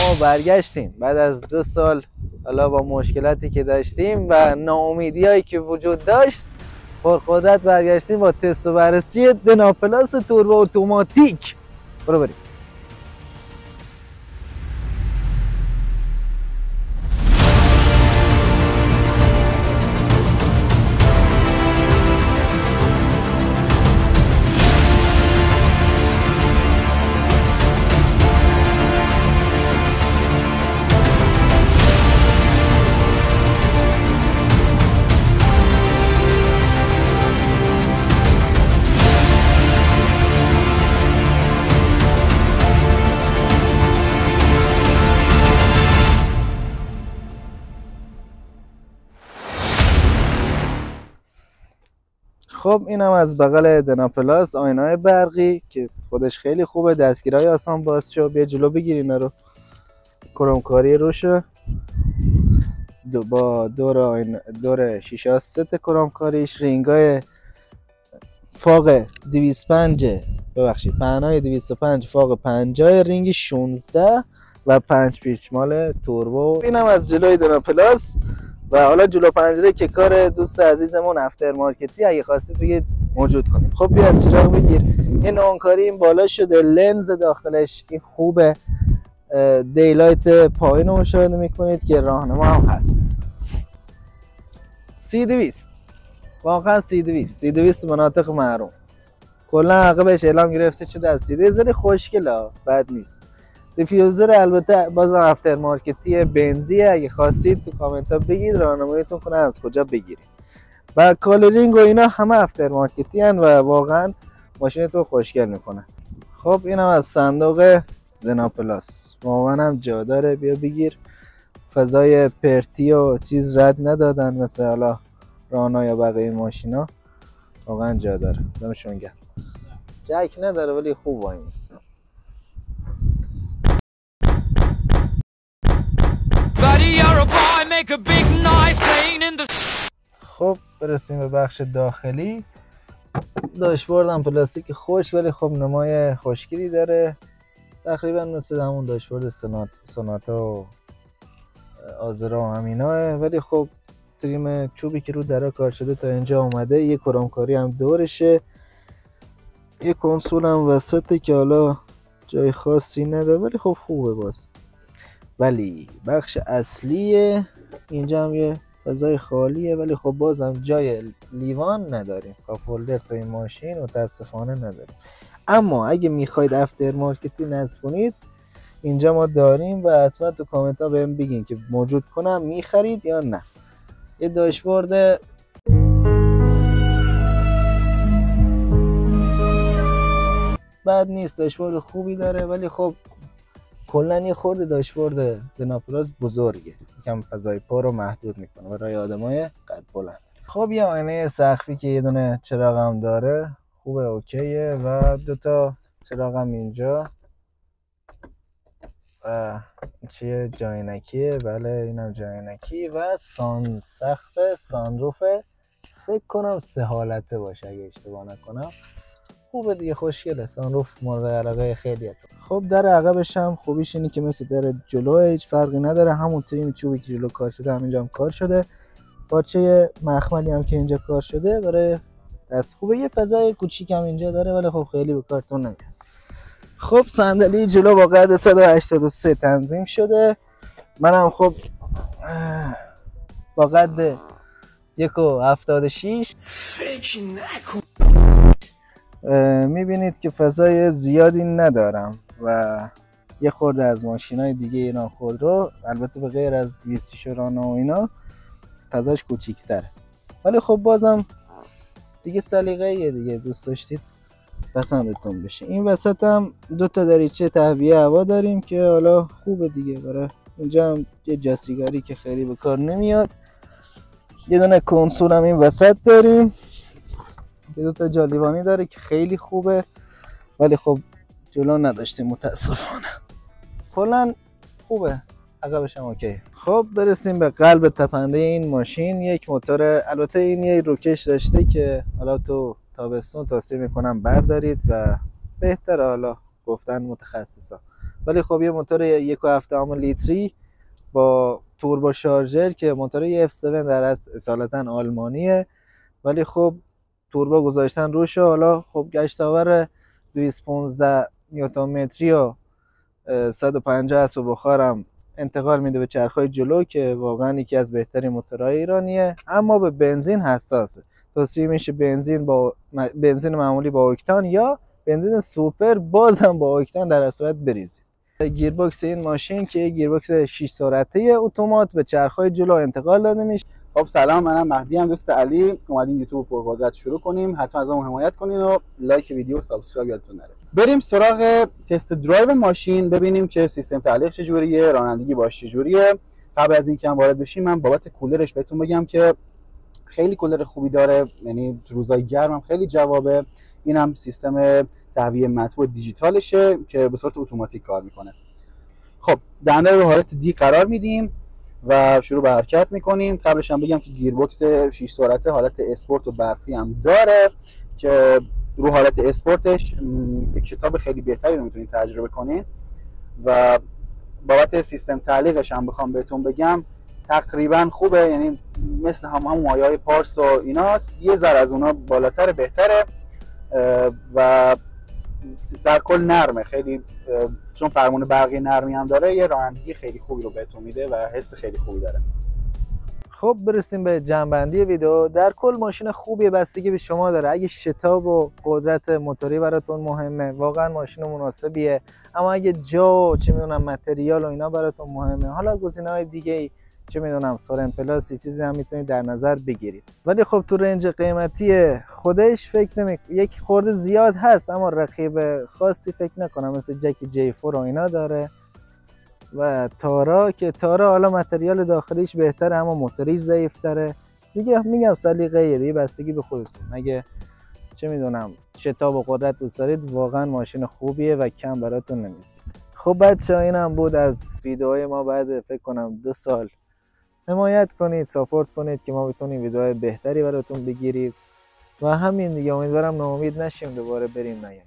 ما برگشتیم بعد از 2 سال، حالا با مشکلاتی که داشتیم و ناامیدی هایی که وجود داشت، پرقدرت برگشتیم با تست و بررسی دنا پلاس توربو اتوماتیک. برو بریم. خب اینم از بغل دنا پلاس آینه‌های برقی که خودش خیلی خوبه، دستگیرهای آسان باز شو. بیا جلو بگیر اینا رو. کرومکاری روشه با دور شیشه ست کرومکاریش، رینگای فاق 205 ببخشید پهنای 205 فاق 50 رینگ 16 و 5 پیچ مال توربو. اینم از جلوی دنا پلاس. و حالا جلو پنجره که کار دوست عزیزمون افتر مارکتی، اگه خواستید بگید موجود کنیم. خب بیا از چراغ بگیر. این نونکاری این بالا شده، لنز داخلش این خوبه، دیلایت پایین رو مشاهده میکنید که راهنما هم هست. 3200 واقعا 3200 مناطق محروم. کلا عقبش اعلام گرفته شده از 3200 ولی خوشگله، بد نیست. دیفیوزر البته بازم افتر مارکتی بنزیه، اگه خواستید تو کامنت ها بگید راهنماییتون کنه از کجا بگیرید. و کالرینگ و اینا همه افتر مارکتی هن و واقعا ماشینتون خوشگل میکنه. خب اینم از صندوق دنا پلاس، واقعا هم جا داره، بیا بگیر. فضای پرتی و چیز رد ندادن مثل حالا رانا یا بقیه ماشینا، واقعا جا داره. دمشون گرم. جک نداره ولی خوب وای میسته. خب برسیم به بخش داخلی. داشبوردم پلاستیک خوش ولی خب نمای خوشگلی داره، تقریبا مثل همون داشبورد سوناتا و آزرا و همیناه، ولی خب تریم چوبی که رو درا کار شده تا اینجا اومده. یه کرومکاری هم دورشه، یه کنسول هم وسطه که حالا جای خاصی نداره ولی خب خوبه باز. ولی بخش اصلیه اینجا هم یه فضای خالیه ولی خب بازم جای لیوان نداریم، کاپ هولدر تو این ماشین متاسفانه نداریم. اما اگه میخواید افتر مارکتی نصب کنید اینجا ما داریم و حتما تو کامنت ها بهم بگین که موجود کنم میخرید یا نه. یه داشبورد بد نیست، داشبورد خوبی داره ولی خب کلا یه خورده داشبورد دنا پلاس بزرگه، یکم فضای پا رو محدود میکنه برای آدمای قد بلند. خب یه آینه سقفی که یه دونه چراغ هم داره، خوبه، اوکیه. و 2 تا چراغ هم اینجا و چیه جاینکیه، بله اینم جاینکی. و سقف سانروف فکر کنم 3 حالته باشه اگه اشتباه نکنم. خوبه دیگه، خوشگله. سانروف مورد علاقه خیلیه. خب در عقبش هم خوبیش اینه که مثل در جلو هیچ فرقی نداره، همون تریم چوبی که جلو کار شده همینجا هم کار شده، پارچه مخملی هم که اینجا کار شده برای دست خوبه. یه فضای کوچیک هم اینجا داره ولی خب خیلی به کارتون نمیاد. خب صندلی جلو با قد 183 تنظیم شده. منم خب با قد 1.76 فکر نکن. میبینید که فضای زیادی ندارم و یه خورده از ماشینای دیگه اینا خودرو، البته به غیر از 200 رانا و اینا، فضاش کوچیک‌تره ولی خب بازم دیگه سلیقه‌ایه دیگه، دوست داشتید پسندتون بشه. این وسط هم 2 تا دریچه تهویه هوا داریم که حالا خوبه دیگه. برای اینجا هم یه جاستیگاری که خیلی به کار نمیاد. یه دونه کنسول هم این وسط داریم که 2 تا جالیوانی داره که خیلی خوبه ولی خب جلو نداشتیم متاسفانه. کلا خوبه، عقبش هم اوکی. خب برسیم به قلب تپنده این ماشین. یک موتور، البته این یه روکش داشته که حالا تو تابستون توصیه میکنم بردارید و بهتره حالا گفتن متخصصا. ولی خب یه موتور 1.7 لیتری با توربو شارژر که موتور F7 در اصالتا آلمانیه، ولی خب توربو گذاشتن روش. حالا خب گشت آور 215 نیوتن متری و 150 اسب بخارم انتقال میده به چرخهای جلو که واقعا یکی از بهترین موتورهای ایرانیه، اما به بنزین حساسه. توصیه میشه بنزین معمولی با اوکتان یا بنزین سوپر بازم با اوکتان در صورت بریزید. گیربکس این ماشین که گیربکس 6 سرعته اتومات به چرخهای جلو انتقال داده میشه. خب سلام، منم مهدی ام، دوست علی. اومدیم یوتیوب پرقدرت شروع کنیم. حتما از ما حمایت کنین و لایک ویدیو و سابسکرایب یادتون نره. بریم سراغ تست درایو ماشین، ببینیم که سیستم تعلیق چجوریه، رانندگی باش چجوریه. قبل از اینکه هم وارد بشیم من بابت کولرش بهتون بگم که خیلی کولر خوبی داره، یعنی تو روزای گرم هم خیلی جوابه. اینم سیستم تهویه مطبوع دیجیتالشه که به صورت اتوماتیک کار میکنه. خب دنده رو حالت دی قرار میدیم و شروع به حرکت میکنیم. قبلش هم بگم که گیربکس 6 سرعته حالت اسپورت و برفی هم داره که رو حالت اسپورتش یک شتاب خیلی بهتری رو میتونید تجربه کنین. و بابت سیستم تعلیقش هم بخوام بهتون بگم تقریبا خوبه، یعنی مثل همون مایه‌های پارس و ایناست، یه ذره از اونا بالاتر بهتره و در کل نرمه خیلی، چون فرمون برقی نرمی هم داره یه رانندگی خیلی خوبی رو بهتون میده و حس خیلی خوبی داره. خب برسیم به جنبندی ویدیو. در کل ماشین خوبیه، بستگی به شما داره. اگه شتاب و قدرت موتوری براتون مهمه واقعا ماشین مناسبیه، اما اگه جا چه میدونم متریال و اینا براتون مهمه، حالا گزینه‌های دیگه چه میدونم سورن پلاس چیزی هم میتونید در نظر بگیرید. ولی خب تو رنج قیمتی خودش فکر یک خورده زیاد هست، اما رقیب خاصی فکر نکنم مثل جک جی 4 و اینا داره. و تارا که تارا حالا متریال داخلیش بهتره اما موتوریش ضعیف تره دیگه. میگم سلیقه دیگه، بستگی به خودتون. اگه چه میدونم شتاب و قدرت دوست دارید واقعا ماشین خوبیه و کم براتون نمیزنه. خب بچه‌ها اینم بود از ویدیوهای ما بعد فکر کنم 2 سال. حمایت کنید، ساپورت کنید که ما بتونیم ویدیوهای بهتری براتون بگیریم و همین دیگه. امیدوارم ناامید نشیم، دوباره بریم نیاییم.